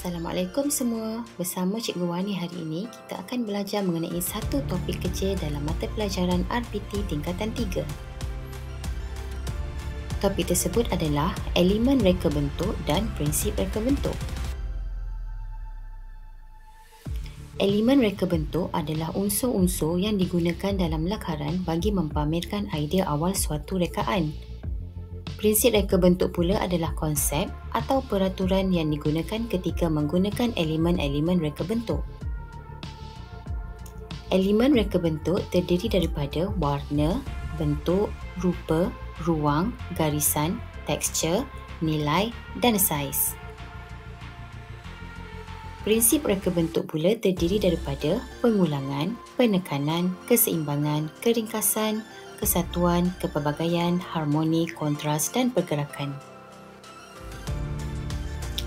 Assalamualaikum semua. Bersama Cikgu Wani hari ini, kita akan belajar mengenai satu topik kecil dalam mata pelajaran RPT tingkatan 3. Topik tersebut adalah elemen reka bentuk dan prinsip reka bentuk. Elemen reka bentuk adalah unsur-unsur yang digunakan dalam lakaran bagi mempamerkan idea awal suatu rekaan. Prinsip reka bentuk pula adalah konsep atau peraturan yang digunakan ketika menggunakan elemen-elemen reka bentuk. Elemen reka bentuk terdiri daripada warna, bentuk, rupa, ruang, garisan, tekstur, nilai dan saiz. Prinsip reka bentuk pula terdiri daripada pengulangan, penekanan, keseimbangan, keringkasan, kesatuan, kepelbagaian, harmoni, kontras dan pergerakan.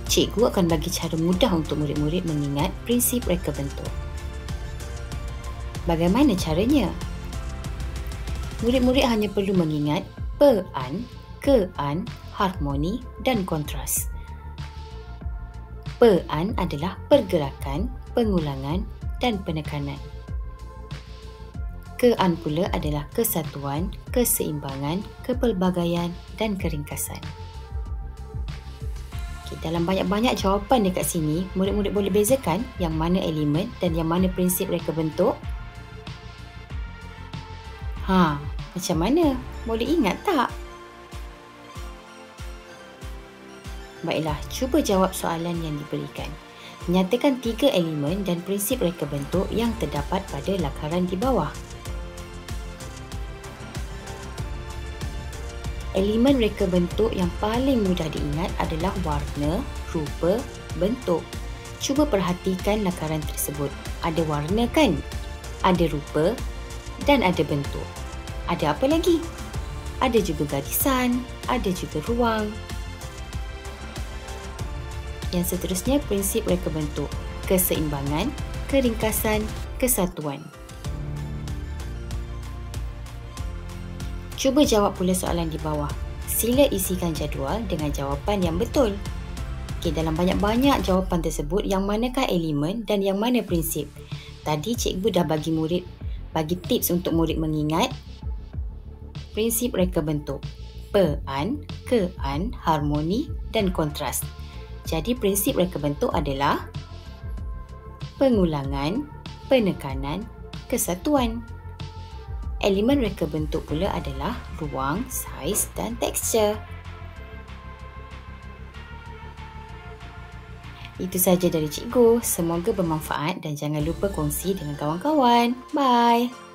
Cikgu akan bagi cara mudah untuk murid-murid mengingat prinsip reka bentuk. Bagaimana caranya? Murid-murid hanya perlu mengingat pean, kean, harmoni dan kontras. Pean adalah pergerakan, pengulangan dan penekanan. Kean pula adalah kesatuan, keseimbangan, kepelbagaian dan keringkasan. Okay, dalam banyak-banyak jawapan dekat sini, murid-murid boleh bezakan yang mana elemen dan yang mana prinsip reka bentuk? Macam mana? Boleh ingat tak? Baiklah, cuba jawab soalan yang diberikan. Nyatakan 3 elemen dan prinsip reka bentuk yang terdapat pada lakaran di bawah. Elemen reka bentuk yang paling mudah diingat adalah warna, rupa, bentuk. Cuba perhatikan lakaran tersebut. Ada warna kan? Ada rupa dan ada bentuk. Ada apa lagi? Ada juga garisan, ada juga ruang. Yang seterusnya prinsip reka bentuk, keseimbangan, keringkasan, kesatuan. Cuba jawab pula soalan di bawah. Sila isikan jadual dengan jawapan yang betul. Okey, dalam banyak-banyak jawapan tersebut, yang manakah elemen dan yang mana prinsip? Tadi cikgu dah bagi tips untuk murid mengingat prinsip reka bentuk. Pean, kean, harmoni dan kontras. Jadi prinsip reka bentuk adalah pengulangan, penekanan, kesatuan. Elemen reka bentuk pula adalah ruang, saiz dan tekstur. Itu sahaja dari cikgu. Semoga bermanfaat dan jangan lupa kongsi dengan kawan-kawan. Bye!